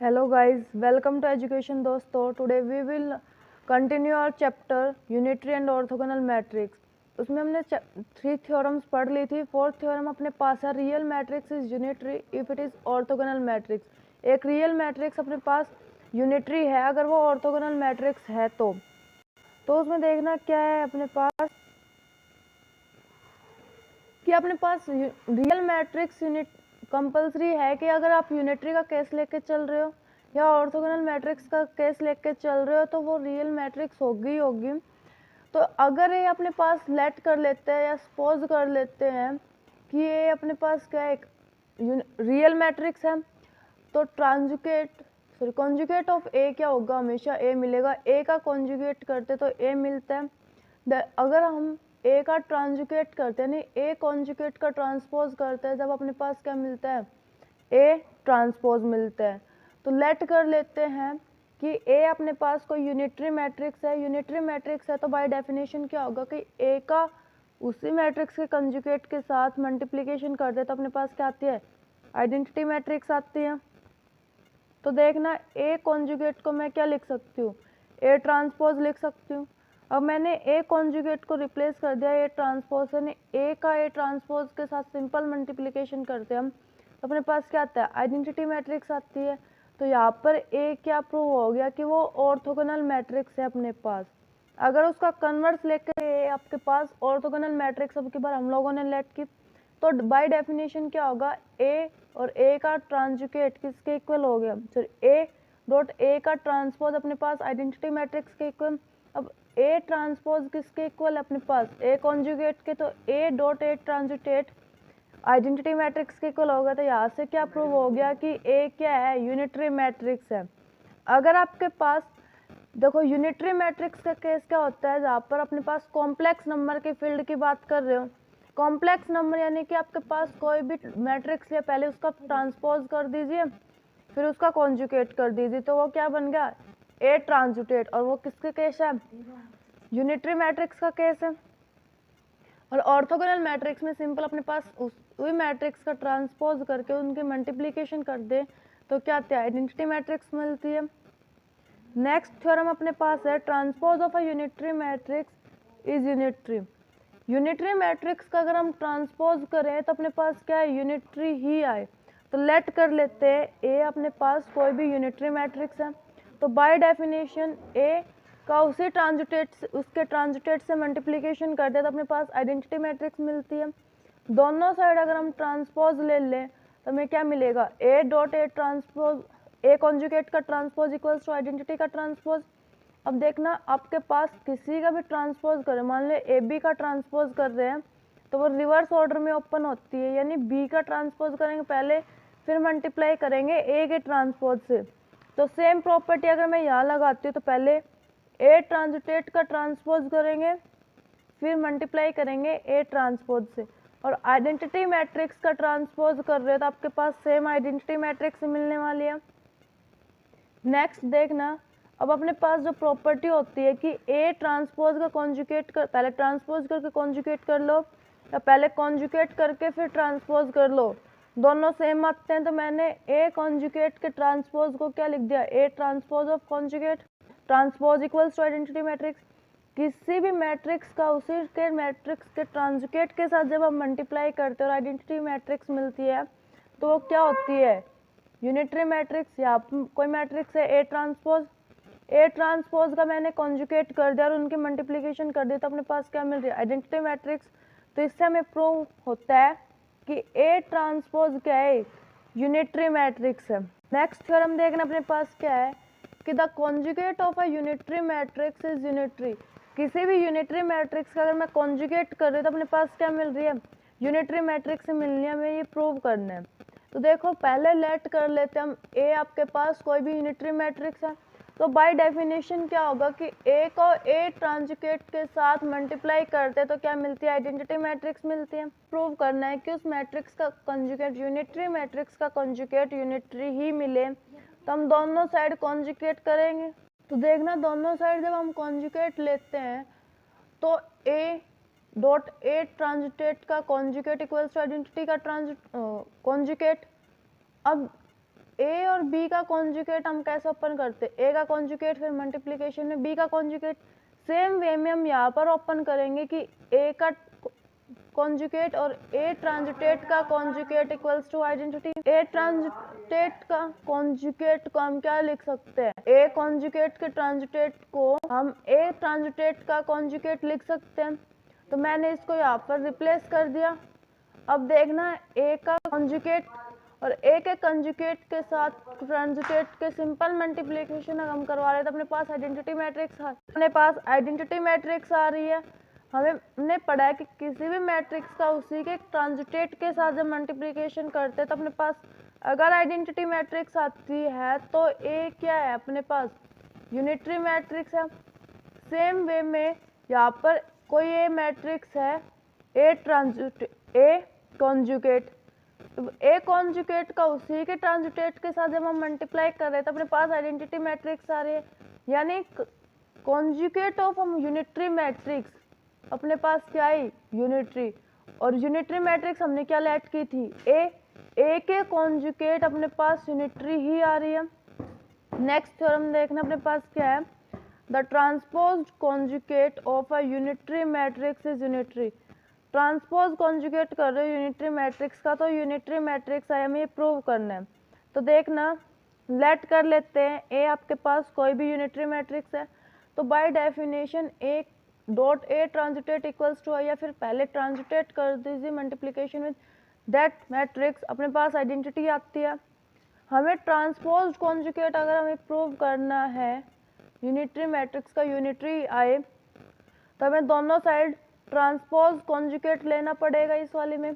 Hello guys, welcome to Education दोस्तों. Today we will continue our chapter Unitary and Orthogonal Matrix. उसमें हमने 3 theorems पढ़ ली थी. 4th theorem अपने पास है, real matrix is unitary if it is orthogonal matrix. एक real matrix अपने पास unitary है अगर वो ऑर्थोगोनल मैट्रिक्स है तो उसमें देखना क्या है अपने पास कि अपने पास रियल मैट्रिक्स यूनिट कंपलसरी है कि अगर आप यूनिटरी का केस लेके चल रहे हो या ऑर्थोगोनल मैट्रिक्स का केस लेके चल रहे हो तो वो रियल मैट्रिक्स होगी. तो अगर ये अपने पास लेट कर लेते हैं या सपोज कर लेते हैं कि ये अपने पास क्या एक रियल मैट्रिक्स है तो कॉन्जुगेट ऑफ ए क्या होगा, हमेशा ए मिलेगा. ए का कॉन्जुगेट करते तो ए मिलता है. अगर हम ए का ट्रांजुगेट करते हैं, नहीं ए कॉन्जुगेट का ट्रांसपोज करते हैं, जब अपने पास क्या मिलता है, ए ट्रांसपोज मिलता है. तो लेट कर लेते हैं कि ए अपने पास कोई यूनिटरी मैट्रिक्स है. यूनिटरी मैट्रिक्स है तो बाय डेफिनेशन क्या होगा कि ए का उसी मैट्रिक्स के कंजुगेट के साथ मल्टीप्लिकेशन करते हैं तो अपने पास क्या आती है, आइडेंटिटी मैट्रिक्स आती है. तो देखना ए कॉन्जुगेट को मैं क्या लिख सकती हूँ, ए ट्रांसपोज लिख सकती हूँ. अब मैंने ए कॉन्जुगेट को रिप्लेस कर दिया ए ट्रांसपोज से. ए का ए ट्रांसपोज के साथ सिंपल मल्टीप्लिकेशन करते हैं हम तो अपने पास क्या आता है, आइडेंटिटी मैट्रिक्स आती है. तो यहाँ पर ए क्या प्रूव हो गया कि वो ऑर्थोगोनल मैट्रिक्स है अपने पास. अगर उसका कन्वर्स लेकर आपके पास ऑर्थोगोनल मैट्रिक्स अब की बार हम लोगों ने लेट की तो बाय डेफिनेशन क्या होगा, ए और ए का ट्रांजुगेट किसके इक्वल हो गया, सॉरी ए डॉट ए का ट्रांसपोज अपने पास आइडेंटिटी मैट्रिक्स के इक्वल. अब ए ट्रांसपोज किसके इक्वल है अपने पास, ए कॉन्जुगेट के, तो ए डॉट ए ट्रांजुगेट आइडेंटिटी मैट्रिक्स के इक्वल होगा. तो यहाँ से क्या प्रूव हो गया कि ए क्या है, यूनिटरी मैट्रिक्स है. अगर आपके पास देखो यूनिटरी मैट्रिक्स का केस क्या होता है, जहाँ पर अपने पास कॉम्प्लेक्स नंबर के फील्ड की बात कर रहे हो. कॉम्प्लेक्स नंबर यानी कि आपके पास कोई भी मैट्रिक्स लिया, पहले उसका ट्रांसपोज कर दीजिए फिर उसका कॉन्जुगेट कर दीजिए तो वो क्या बन गया, ए ट्रांजुगेट. और वो किसके केस है, यूनिटरी मैट्रिक्स का केस है. और ऑर्थोगोनल मैट्रिक्स में सिंपल अपने पास वही मैट्रिक्स का ट्रांसपोज करके उनकी मल्टीप्लिकेशन कर दे तो क्या आती है, आइडेंटिटी मैट्रिक्स मिलती है. नेक्स्ट थ्योरम अपने पास है, transpose of a unitary matrix is unitary. Unitary matrix का अगर हम ट्रांसपोज करें तो अपने पास क्या है, यूनिटरी ही आए. तो लेट कर लेते हैं ए अपने पास कोई भी यूनिटरी मैट्रिक्स है तो बाय डेफिनेशन ए का उसी उसके ट्रांजुटेट से मल्टीप्लिकेशन कर दे तो अपने पास आइडेंटिटी मैट्रिक्स मिलती है. दोनों साइड अगर हम ट्रांसपोज ले लें तो हमें क्या मिलेगा, ए dot A transpose A conjugate का ट्रांसपोज इक्वल्स टू आइडेंटिटी का ट्रांसपोज. अब देखना आपके पास किसी का भी ट्रांसपोज करें, मान लो ए बी का ट्रांसपोज कर रहे हैं तो वो रिवर्स ऑर्डर में ओपन होती है, यानी बी का ट्रांसपोज करेंगे पहले फिर मल्टीप्लाई करेंगे ए के ट्रांसपोज से. तो सेम प्रॉपर्टी अगर मैं यहाँ लगाती हूँ तो पहले ए ट्रांजुटेट का ट्रांसपोज करेंगे फिर मल्टीप्लाई करेंगे ए ट्रांसपोज से. और आइडेंटिटी मैट्रिक्स का ट्रांसपोज कर रहे हो तो आपके पास सेम आइडेंटिटी मैट्रिक्स मिलने वाली है. नेक्स्ट देखना, अब अपने पास जो प्रॉपर्टी होती है कि ए ट्रांसपोज का कॉन्जुगेट कर, पहले ट्रांसपोज करके कॉन्जुगेट कर लो या पहले कॉन्जुगेट करके फिर ट्रांसपोज कर लो, दोनों सेम आते हैं. तो मैंने ए कॉन्जुगेट के ट्रांसपोज को क्या लिख दिया, A transpose of conjugate transpose equals to identity matrix. किसी भी मैट्रिक्स का उसी के मैट्रिक्स के ट्रांजुगेट के साथ जब हम मल्टीप्लाई करते हैं और आइडेंटिटी मैट्रिक्स मिलती है तो वो क्या होती है, यूनिटरी मैट्रिक्स. या कोई मैट्रिक्स है ए ट्रांसपोज का मैंने कॉन्जुगेट कर दिया और उनकी मल्टीप्लिकेशन कर दी तो अपने पास क्या मिल रही है, आइडेंटिटी मैट्रिक्स. तो इससे हमें प्रूव होता है कि ए ट्रांसपोज क्या है, यूनिटरी मैट्रिक्स है. नेक्स्ट थ्योरम देखना अपने पास क्या है कि the conjugate of a unitary matrix is unitary. किसी भी यूनिटरी मैट्रिक्स का अगर मैं कॉन्जुगेट कर रही हूँ तो अपने पास क्या मिल रही है, यूनिटरी मैट्रिक्स मिलनी है. हमें ये प्रूव करना है. तो देखो पहले लेट कर लेते हम ए आपके पास कोई भी यूनिटरी मैट्रिक्स है तो बाय डेफिनेशन क्या होगा कि ए को ए ट्रांजुगेट के साथ मल्टीप्लाई करते तो क्या मिलती है, आइडेंटिटी मैट्रिक्स मिलती है. प्रूव करना है कि उस मैट्रिक्स का कंजुगेट यूनिटरी मैट्रिक्स का कंजुगेट यूनिटरी ही मिले तो हम दोनों साइड कॉन्जुगेट करेंगे. तो देखना दोनों साइड जब हम कॉन्जुगेट लेते हैं तो ए डॉट ए ट्रांजुगेट का कॉन्जुगेट इक्वल्स टू आइडेंटिटी का कॉन्जुगेट. अब ए और बी का कॉन्जुगेट हम कैसे ओपन करते हैं, ए का कॉन्जुगेट फिर मल्टीप्लिकेशन में बी का कॉन्जुगेट, सेम वे में हम यहाँ पर ओपन करेंगे कि ए का कॉन्जुगेट और ए ट्रांजिटेट का कॉन्जुगेट इक्वल्स टू आइडेंटिटी। ए ट्रांजिटेट का कॉन्जुगेट को हम क्या लिख सकते हैं, ए कॉन्जुगेट के ट्रांजिटेट को हम ए ट्रांजिटेट का कॉन्जुगेट लिख सकते हैं। तो मैंने इसको यहाँ पर रिप्लेस कर दिया। अब देखना ए का कॉन्जुगेट और ए के कंजुगेट के साथ ट्रांजिटेट के सिंपल मल्टीप्लिकेशन हम करवा रहे थे, अपने पास आइडेंटिटी मैट्रिक्स आ रही है। हमने पढ़ा है कि किसी भी मैट्रिक्स का उसी के ट्रांजिटेट के साथ जब मल्टीप्लिकेशन करते हैं तो अपने पास अगर आइडेंटिटी मैट्रिक्स आती है तो ए क्या है, अपने पास यूनिटरी मैट्रिक्स है। सेम वे में यहाँ पर कोई ए मैट्रिक्स है, ए कॉन्जुगेट, ए कॉन्जुगेट का उसी के ट्रांजिटेट के साथ जब हम मल्टीप्लाई कर रहे हैं तो अपने पास आइडेंटिटी मैट्रिक्स आ रही है, यानी कॉन्जुगेट ऑफ हम यूनिटरी मैट्रिक्स अपने पास क्या है, यूनिटरी। और यूनिटरी मैट्रिक्स हमने क्या लेट की थी, ए के कॉन्जुगेट अपने पास यूनिटरी ही आ रही है। नेक्स्ट थ्योरम देखना अपने पास क्या है, the transposed conjugate of a unitary matrix is unitary. Transpose conjugate कर रहे हो यूनिटरी मैट्रिक्स का, तो यूनिटरी मैट्रिक्स है, हमें प्रूव करना है। तो देखना लेट कर लेते हैं, ए आपके पास कोई भी यूनिटरी मैट्रिक्स है तो by definition A dot A transpose equals to I, या फिर पहले ट्रांजिटेट कर दीजिए मल्टीप्लिकेशन विद दैट मैट्रिक्स, अपने पास आइडेंटिटी आती है। हमें ट्रांसपोज कॉन्जुगेट अगर हमें प्रूव करना है यूनिटरी मैट्रिक्स का यूनिटरी आए तो हमें दोनों साइड ट्रांसपोज कॉन्जुगेट लेना पड़ेगा इस वाले में,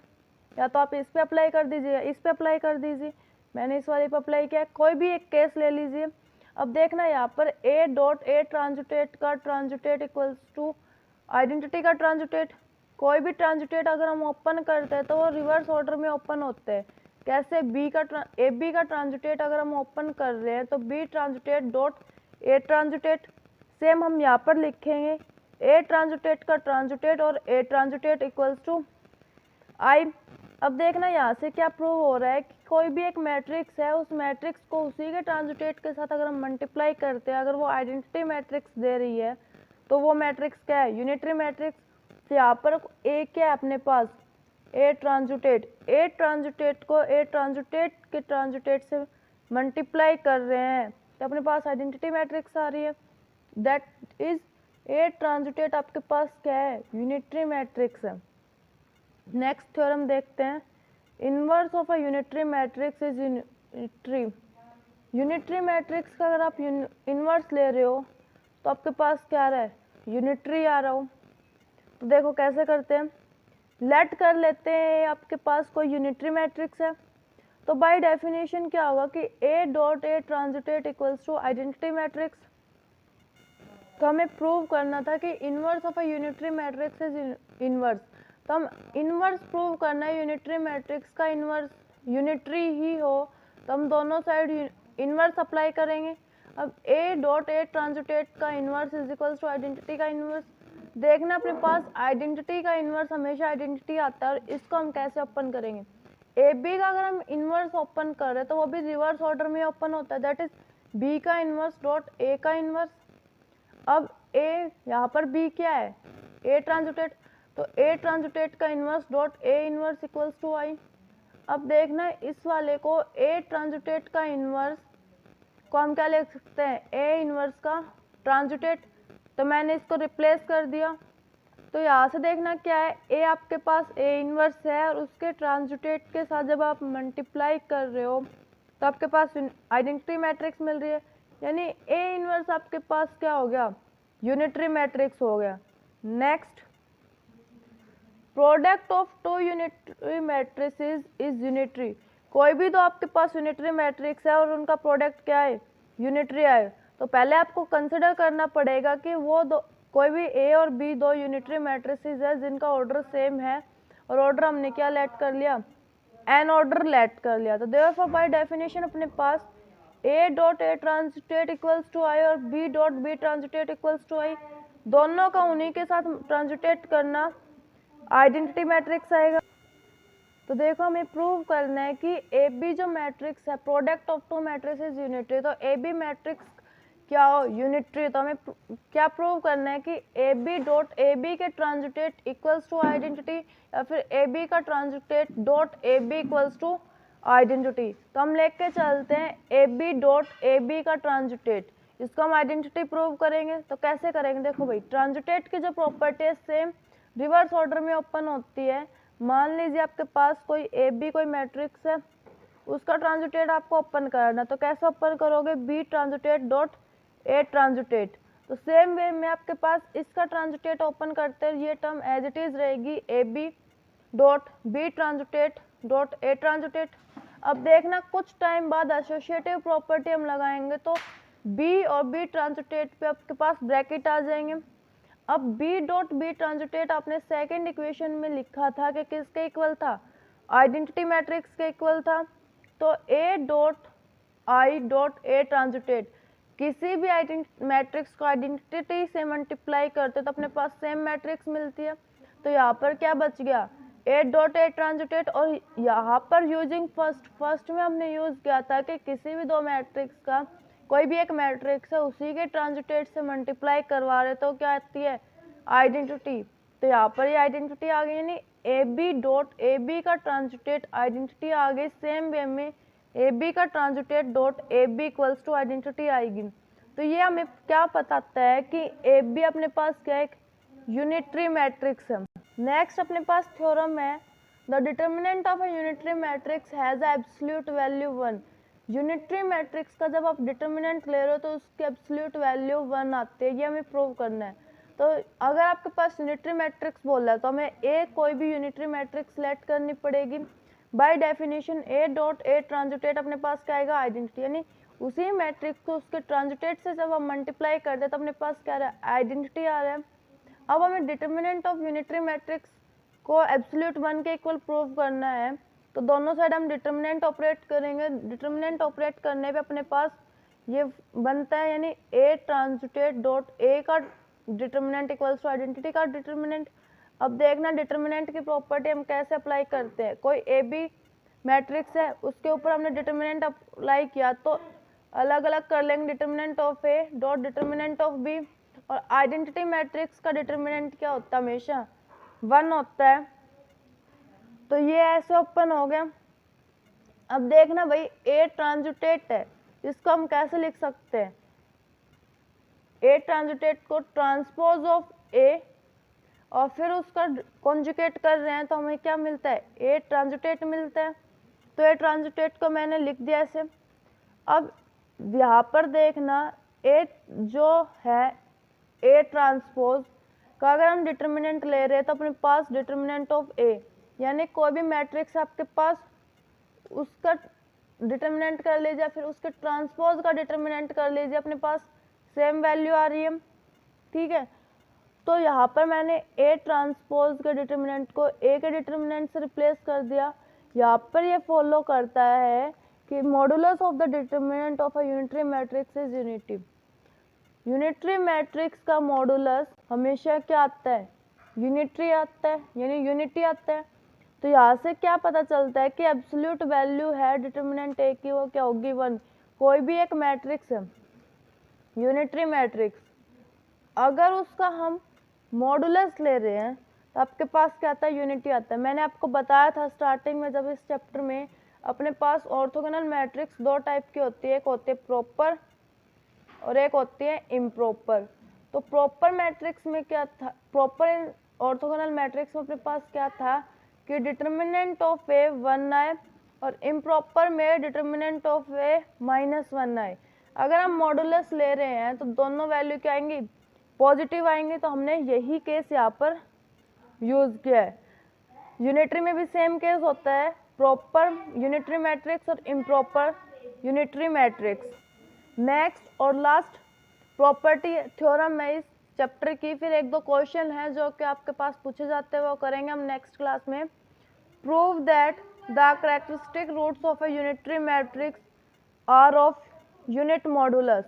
या तो आप इस पे अप्लाई कर दीजिए या इस पे अप्लाई कर दीजिए। मैंने इस वाले पे अप्लाई किया, कोई भी एक केस ले लीजिए। अब देखना यहाँ पर ए डॉट ए ट्रांजिटेट का ट्रांजिटेट इक्वल्स टू आइडेंटिटी का ट्रांजिटेट। कोई भी ट्रांजिटेट अगर हम ओपन करते हैं तो वो रिवर्स ऑर्डर में ओपन होते हैं। कैसे, ए बी का ट्रांजिटेट अगर हम ओपन कर रहे हैं तो B transpose dot A ट्रांजिटेट, same हम यहाँ पर लिखेंगे ए ट्रांजिटेट का ट्रांजिटेट और ए ट्रांजिटेट इक्वल्स टू आई। अब देखना यहाँ से क्या प्रूव हो रहा है कि कोई भी एक मैट्रिक्स है, उस मैट्रिक्स को उसी के ट्रांजिटेट के साथ अगर हम मल्टीप्लाई करते हैं, अगर वो आइडेंटिटी मैट्रिक्स दे रही है तो वो मैट्रिक्स क्या है, यूनिटरी मैट्रिक्स। तो यहाँ पर ए क्या है अपने पास, ए ट्रांजिटेट को ए ट्रांजिटेट के ट्रांजिटेट से मल्टीप्लाई कर रहे हैं तो अपने पास आइडेंटिटी मैट्रिक्स आ रही है, दैट इज ए ट्रांजिटेट आपके पास क्या है, यूनिटरी मैट्रिक्स है। नेक्स्ट थ्योरम देखते हैं, inverse of a unitary matrix is unitary. Unitary matrix का अगर आप इनवर्स ले रहे हो तो आपके पास क्या आ रहा है, यूनिटरी आ रहा हो। तो देखो कैसे करते हैं, लेट कर लेते हैं आपके पास कोई यूनिटरी मैट्रिक्स है तो बाय डेफिनेशन क्या होगा कि A dot A transpose equals to identity matrix. तो हमें प्रूव करना था कि inverse of a unitary matrix is inverse, तो हम इनवर्स प्रूव करना है यूनिटरी मैट्रिक्स का इनवर्स यूनिटरी ही हो तो हम दोनों साइड इनवर्स अप्लाई करेंगे। अब ए डॉट ए ट्रांजिटेट का inverse is equals to identity का इनवर्स। देखना अपने पास आइडेंटिटी का इनवर्स हमेशा आइडेंटिटी आता है, और इसको हम कैसे ओपन करेंगे, ए बी का अगर हम इनवर्स ओपन कर रहे हैं तो वो भी रिवर्स ऑर्डर में ओपन होता है, दैट इज बी का इनवर्स डॉट ए का इनवर्स। अब ए यहाँ पर बी क्या है, ए ट्रांजिटेट, तो ए ट्रांजिटेट का inverse dot A inverse equals to I. अब देखना इस वाले को ए ट्रांजिटेट का इनवर्स को हम क्या लिख सकते हैं, ए इनवर्स का ट्रांजिटेट, तो मैंने इसको रिप्लेस कर दिया। तो यहाँ से देखना क्या है, ए आपके पास ए इनवर्स है और उसके ट्रांजिटेट के साथ जब आप मल्टीप्लाई कर रहे हो तो आपके पास आइडेंटिटी मैट्रिक्स मिल रही है, यानी ए इनवर्स आपके पास क्या हो गया, यूनिटरी मैट्रिक्स हो गया। Next, product of two unitary matrices is unitary. कोई भी तो आपके पास यूनिटरी मैट्रिक्स है और उनका प्रोडक्ट क्या है, यूनिटरी है, तो पहले आपको कंसिडर करना पड़ेगा कि वो दो कोई भी ए और बी दो यूनिटरी मैट्रिसेस है जिनका ऑर्डर सेम है, और ऑर्डर हमने क्या लेट कर लिया, एन ऑर्डर लेट कर लिया। तो देयरफॉर बाय डेफिनेशन अपने पास A dot A transpose equals to I और B dot B transpose equals to I, दोनों का उन्हीं के साथ ट्रांजिटेट करना आइडेंटिटी मैट्रिक्स आएगा। तो देखो हमें प्रूव करना है कि ए बी जो मैट्रिक्स है, product of two matrix unitary, तो ए बी मैट्रिक्स क्या हो, यूनिटरी। तो हमें क्या प्रूव करना है कि A B dot A B के ट्रांजिटेट इक्वल्स टू आइडेंटिटी, या फिर ए बी का transpose dot A B equals to identity. तो हम लेके चलते हैं A B dot A B का ट्रांजिटेट, इसको हम आइडेंटिटी प्रूव करेंगे। तो कैसे करेंगे, देखो भाई, ट्रांजिटेट की जो प्रॉपर्टी है सेम रिवर्स ऑर्डर में ओपन होती है। मान लीजिए आपके पास कोई ए बी कोई मैट्रिक्स है, उसका ट्रांजिटेट आपको ओपन करना, तो कैसे ओपन करोगे, बी ट्रांजिटेट डॉट ए ट्रांजिटेट। तो सेम वे में आपके पास इसका ट्रांजिटेट ओपन करते हैं, ये टर्म एज इट इज रहेगी A B dot B transpose dot A transpose. अब देखना कुछ टाइम बाद एसोसिएटिव प्रॉपर्टी हम लगाएंगे, तो बी और बी ट्रांजिटेट पे आपके पास ब्रैकेट आ जाएंगे। अब बी डॉट बी ट्रांजिटेट आपने सेकेंड इक्वेशन में लिखा था कि किसके इक्वल था, आइडेंटिटी मैट्रिक्स के इक्वल था। तो ए डॉट आई डॉट ए ट्रांजिटेट, किसी भी मैट्रिक्स को आइडेंटिटी से मल्टीप्लाई करते तो अपने पास सेम मैट्रिक्स मिलती है। तो यहाँ पर क्या बच गया, ए डॉट ए ट्रांजिटेट। और यहाँ पर यूजिंग फर्स्ट में हमने यूज किया था कि किसी भी दो मैट्रिक्स का कोई भी एक मैट्रिक्स है उसी के ट्रांजिटेट से मल्टीप्लाई करवा रहे तो क्या आती है, आइडेंटिटी। तो यहाँ पर ये आइडेंटिटी आ गई, यानी A B dot A B का ट्रांजिटेट आइडेंटिटी आ गई। सेम वे में ए बी का transpose dot A B equals to identity आएगी। तो ये हमें क्या बताता है कि ए बी अपने पास क्या एक यूनिटरी मैट्रिक्स है। नेक्स्ट अपने पास थ्योरम है, the determinant of a unitary matrix has absolute value 1। Unitary matrix का जब आप डिटर्मिनेंट ले रहे हो तो उसकी एब्सोल्यूट वैल्यू 1 आती है, ये हमें प्रूव करना है। तो अगर आपके पास यूनिटरी मैट्रिक्स बोल रहा है तो हमें ए कोई भी यूनिटरी मैट्रिक्स सेलेक्ट करनी पड़ेगी। By definition A dot A transpose अपने पास क्या आएगा, आइडेंटिटी, यानी उसी मैट्रिक्स को उसके ट्रांजिटेट से जब हम मल्टीप्लाई करते हैं तो अपने पास क्या आ रहा है, आइडेंटिटी आ रहा है। अब हमें डिटर्मिनेंट ऑफ यूनिटरी मैट्रिक्स को एब्सोल्यूट 1 के इक्वल प्रूव करना है, तो दोनों साइड हम डिटर्मिनेंट ऑपरेट करेंगे। डिटर्मिनेंट ऑपरेट करने पे अपने पास ये बनता है, यानी ए ट्रांजिटेट डॉट ए का डिटर्मिनेंट इक्वल्स टू आइडेंटिटी का डिटर्मिनेंट। अब देखना डिटर्मिनेंट की प्रॉपर्टी हम कैसे अप्लाई करते हैं। कोई ए बी मैट्रिक्स है, उसके ऊपर हमने डिटर्मिनेंट अप्लाई किया तो अलग अलग कर लेंगे, determinant of A dot determinant of B. और आइडेंटिटी मैट्रिक्स का डिटर्मिनेंट क्या होता है, हमेशा 1 होता है। तो ये ऐसे ओपन हो गया। अब देखना भाई, ए ट्रांजिटेट है, इसको हम कैसे लिख सकते हैं, ए ट्रांजिटेट को ट्रांसपोज ऑफ ए और फिर उसका कॉन्जुगेट कर रहे हैं तो हमें क्या मिलता है, ए ट्रांजिटेट मिलता है। तो ए ट्रांजिटेट को मैंने लिख दिया ऐसे। अब यहाँ पर देखना, ए जो है ए ट्रांसपोज का अगर हम डिटर्मिनेंट ले रहे हैं तो अपने पास डिटर्मिनेंट ऑफ ए, यानी कोई भी मैट्रिक्स आपके पास उसका डिटर्मिनेंट कर लीजिए, फिर उसके ट्रांसपोज का डिटर्मिनेंट कर लीजिए, अपने पास सेम वैल्यू आ रही है, ठीक है। तो यहाँ पर मैंने ए ट्रांसपोज के डिटर्मिनेंट को ए के डिटर्मिनेंट से रिप्लेस कर दिया। यहाँ पर ये फॉलो करता है कि modulus of the determinant of a unitary matrix is unity. Unitary matrix का मॉडुलस हमेशा क्या आता है, यूनिटरी आता है, यानी यूनिटी आता है। तो यहाँ से क्या पता चलता है कि एब्सोल्यूट वैल्यू है डिटर्मिनेंट ए की, वो क्या होगी, 1। कोई भी एक मैट्रिक्स है यूनिटरी मैट्रिक्स, अगर उसका हम मॉडुलस ले रहे हैं तो आपके पास क्या आता है, यूनिटी आता है। मैंने आपको बताया था स्टार्टिंग में जब इस चैप्टर में, अपने पास ऑर्थोगोनल मैट्रिक्स दो टाइप की होती है, एक होती है प्रॉपर और एक होती है इम्प्रॉपर। तो प्रॉपर मैट्रिक्स में क्या था, प्रॉपर ऑर्थोगोनल मैट्रिक्स में अपने पास क्या था कि डिटर्मिनेंट ऑफ ए 1 आए और इम्प्रॉपर में डिटर्मिनेंट ऑफ ए -1 आए। अगर हम मॉडुलस ले रहे हैं तो दोनों वैल्यू क्या आएंगी, पॉजिटिव आएंगे। तो हमने यही केस यहाँ पर यूज किया है। यूनिटरी में भी सेम केस होता है, प्रॉपर यूनिटरी मैट्रिक्स और इम्प्रॉपर यूनिटरी मैट्रिक्स। नेक्स्ट और लास्ट प्रॉपर्टी थ्योरम है इस चैप्टर की। फिर एक दो क्वेश्चन है जो कि आपके पास पूछे जाते हैं, वो करेंगे हम नेक्स्ट क्लास में। Prove that the characteristic roots of a unitary matrix are of unit modulus.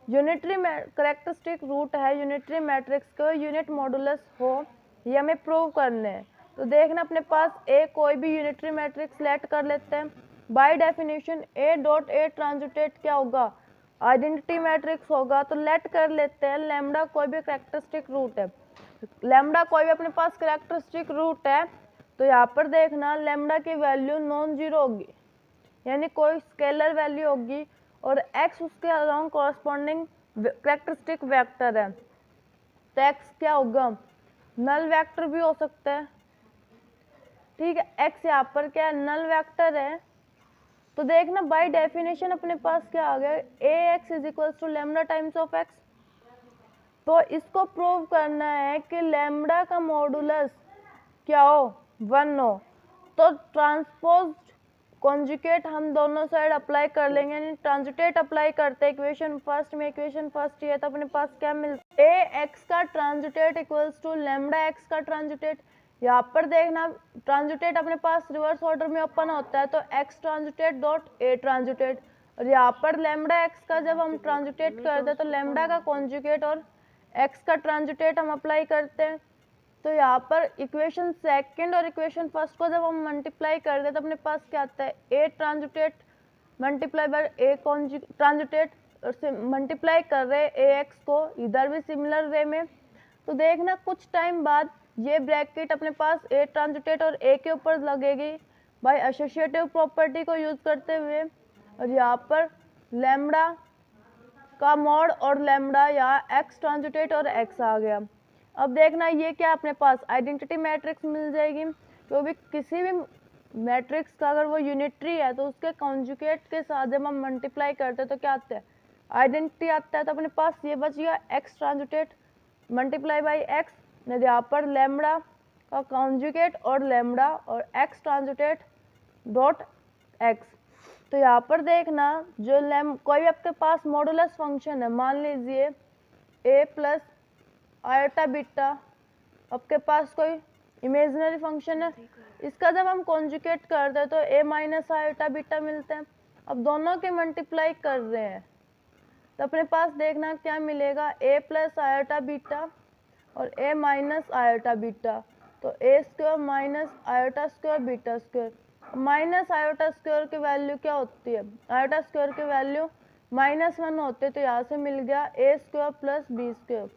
Unitary characteristic root है यूनिटरी मैट्रिक्स को यूनिट मॉडुलस हो, ये हमें प्रूव करने हैं। तो देखना अपने पास ए कोई भी यूनिटरी मैट्रिक्स लेट कर लेते हैं। By definition A dot A transpose क्या होगा, आइडेंटिटी मैट्रिक्स होगा। तो लेट कर लेते हैं लैम्डा कोई भी कैरेक्टरिस्टिक रूट है, लैम्डा कोई भी अपने पास कैरेक्टरिस्टिक रूट है। तो यहाँ पर देखना लैम्डा की वैल्यू नॉन जीरो होगी, यानी कोई स्केलर वैल्यू होगी, और x उसके अलोंग कॉरस्पॉन्डिंग कैरेक्टरिस्टिक वेक्टर है। तो x क्या होगा, नल वेक्टर भी हो सकता है, ठीक है। x यहाँ पर क्या है, नल वेक्टर है। तो देखना बाय डेफिनेशन अपने पास क्या आ गया, A X is equals to lambda times of X. तो इसको प्रूव करना है कि लैम्डा का मॉडुलस क्या हो, 1 हो। तो ट्रांसपोज कॉन्जुगेट हम दोनों साइड अप्लाई कर लेंगे, यानी ट्रांजिटेट अप्लाई करते हैं इक्वेशन फर्स्ट में। इक्वेशन फर्स्ट ये तो अपने पास क्या मिलता है, ए एक्स का ट्रांजिटेट इक्वल्स टू लैम्डा एक्स का ट्रांजिटेट। यहाँ पर देखना ट्रांजिटेट अपने पास रिवर्स ऑर्डर में ओपन होता है, तो एक्स ट्रांजिटेट डॉट ए ट्रांजिटेट। और यहाँ पर लैम्डा एक्स का जब हम ट्रांजिटेट करते हैं तो लैम्डा का कॉन्जुगेट और एक्स का ट्रांजिटेट हम अप्लाई करते हैं। तो यहाँ पर इक्वेशन सेकंड और इक्वेशन फर्स्ट को जब हम मल्टीप्लाई कर दे तो अपने पास क्या आता है, ए ट्रांजिटेट मल्टीप्लाई बाय ए ट्रांजिटेट, और मल्टीप्लाई कर रहे ए एक्स को इधर भी सिमिलर वे में। तो देखना कुछ टाइम बाद ये ब्रैकेट अपने पास ए ट्रांजिटेट और ए के ऊपर लगेगी बाय एसोसिएटिव प्रॉपर्टी को यूज करते हुए। और यहाँ पर लैम्डा का मॉड और लैम्डा यहाँ एक्स ट्रांजिटेट और एक्स आ गया। अब देखना ये क्या अपने पास आइडेंटिटी मैट्रिक्स मिल जाएगी, क्योंकि किसी भी मैट्रिक्स का अगर वो यूनिटरी है तो उसके कॉन्जुगेट के साथ जब हम मल्टीप्लाई करते हैं तो क्या आता है, आइडेंटिटी आता है। तो अपने पास ये बच गया एक्स ट्रांजिटेट मल्टीप्लाई बाई एक्स, यहाँ पर लैम्डा का कॉन्जुगेट और लैम्डा और एक्स ट्रांजिटेट डॉट एक्स। तो यहाँ पर देखना जो कोई भी आपके पास मॉडुलस फंक्शन है, मान लीजिए ए प्लस आयोटा बीटा आपके पास कोई इमेजिनरी फंक्शन है, इसका जब हम कॉन्जुगेट करते हैं तो ए माइनस आयोटा बीटा मिलते हैं। अब दोनों के मल्टीप्लाई कर रहे हैं तो अपने पास देखना क्या मिलेगा, ए प्लस आयोटा बीटा और ए माइनस आयोटा बीटा। तो A square minus iota square beta square, minus iota square की वैल्यू क्या होती है, आयोटा स्क्वायर की वैल्यू -1 होती है। तो यहाँ से मिल गया ए स्क्वायर प्लस बी स्क्वायर।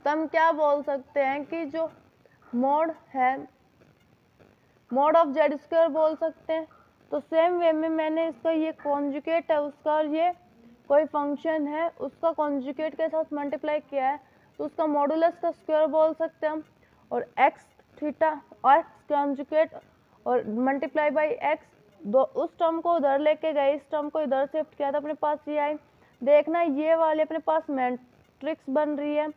तो हम क्या बोल सकते हैं कि जो मोड है मोड ऑफ जेड स्क्वायर बोल सकते हैं। तो सेम वे में मैंने इसका ये कॉन्जुगेट है उसका, और ये कोई फंक्शन है उसका कॉन्जुगेट के साथ मल्टीप्लाई किया है तो उसका मॉडुलस का स्क्वायर बोल सकते हैं हम। और एक्स थीटा एक्स कॉन्जुगेट और मल्टीप्लाई बाई एक्स, दो उस टर्म को उधर लेके गए, इस टर्म को इधर शिफ्ट किया तो अपने पास ये आई। देखना ये वाले अपने पास मैट्रिक्स बन रही है,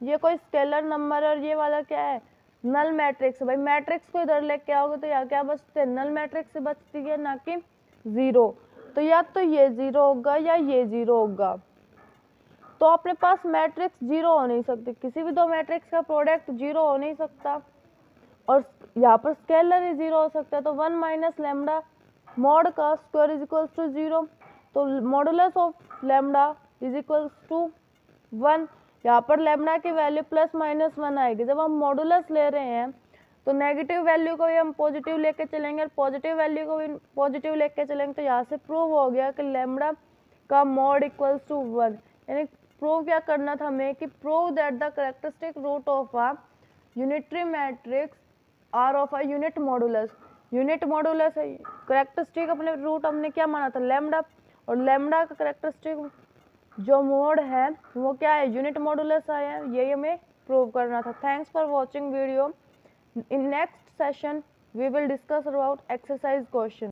ये कोई स्केलर नंबर है और ये वाला क्या है, नल मैट्रिक्स। भाई मैट्रिक्स को इधर लेके आओगे तो यहाँ क्या बचते हैं, नल मैट्रिक्स से बचती है ना कि जीरो। तो या तो ये जीरो होगा या ये जीरो होगा। तो अपने पास मैट्रिक्स जीरो हो नहीं सकती, किसी भी दो मैट्रिक्स का प्रोडक्ट जीरो हो नहीं सकता, और यहाँ पर स्केलर ही जीरो हो सकता है। तो 1 माइनस लैम्डा मॉड का स्क्वायर इज इक्वल्स टू 0। तो modulus of lambda is equals to 1। यहाँ पर लैम्डा की वैल्यू +-1 आएगी। जब हम मॉडुलस ले रहे हैं तो नेगेटिव वैल्यू को भी हम पॉजिटिव लेके चलेंगे और पॉजिटिव वैल्यू को भी पॉजिटिव लेके चलेंगे। तो यहाँ से प्रूव हो गया कि लैम्डा का मॉड इक्वल्स टू 1। यानी प्रूव क्या करना था हमें कि prove that the characteristic root of a unitary matrix are of a unit modulus. Unit modulus है, कैरेक्टरिस्टिक अपने रूट हमने क्या माना था, लैम्डा, और लैम्डा का कैरेक्टरिस्टिक जो मोड है वो क्या है, यूनिट मॉडुलस आया है। ये हमें प्रूव करना था। Thanks for watching video. In next session we will discuss about exercise question.